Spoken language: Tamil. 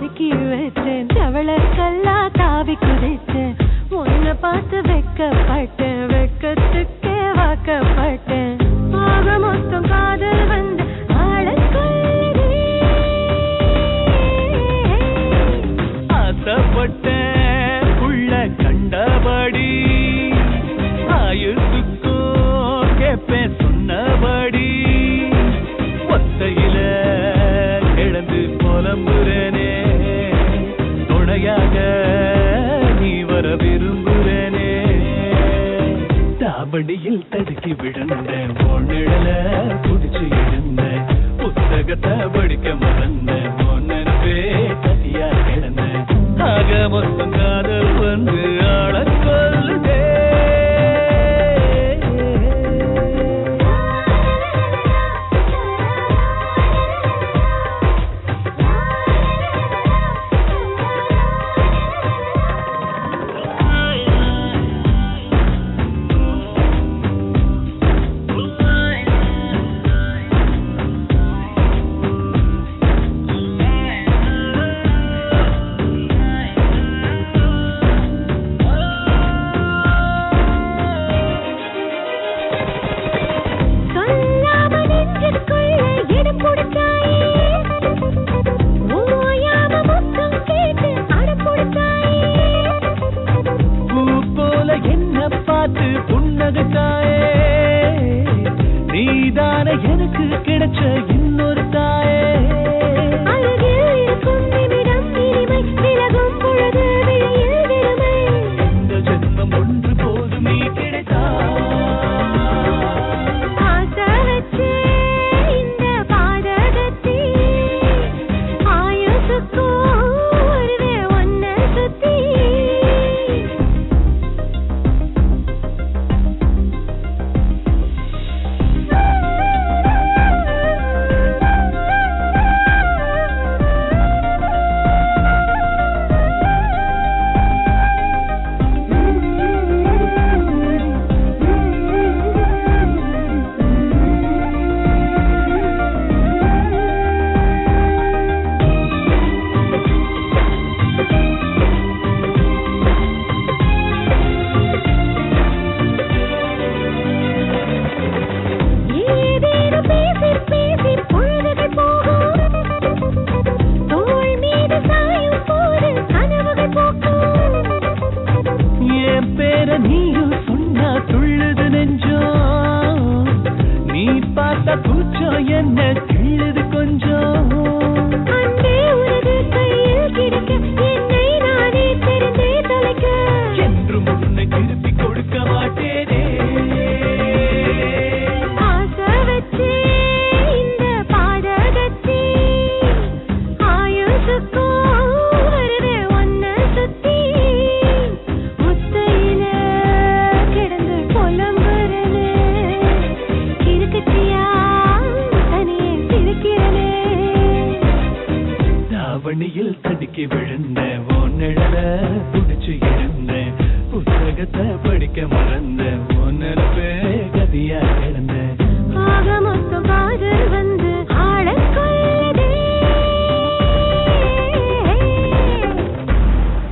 இறுக்கி வச்சேன், தவளக்கல்லா தாவி குதிச்சேன், உன்னை பார்த்து வெக்கப்பட்டேன், வெக்கத்துக்கே வாக்கப்பட்டேன். ஆக மொத்தம் காதல் வந்து ஆளக்கொள்ளுதே. ஆசைப்பட்டேன் உள்ள கண்டபடி, ஆயுசுக்கும் கேப்பேன் சொன்னபடி, ஒத்தையில கிடந்து புலம்புறேனே, துணையாக நீ வர விரும்புறேனே. தாவணியில் தடுக்கி விழுந்தேன், பொண்ணிழல குடிச்சு இருந்தேன், புத்தகத்தை படிக்க மறந்தேன், பொன்னே கதியா கிடந்தேன். ஆக மொத்தம் காதல் வந்து ஆளக்கொள்ளுதே. நீதான எனக்கு கிடைச்ச இன்னொரு தாயே. இந்த ஜென்மம் ஒன்று போதும் நீ கிடைத்தா. நீயும் சொன்னா துள்ளுது நெஞ்சம், நீ பார்த்தா கூச்சம் என்ன கிள்ளுது கொஞ்சம். என்று முன்னை திருப்பி கொடுக்க மாட்டேனே. தாவணியில் தடுக்கி விழுந்தேன், உன் நிழல புடிச்சு இருந்தேன், புத்தகத்தை படிக்க மறந்தேன்.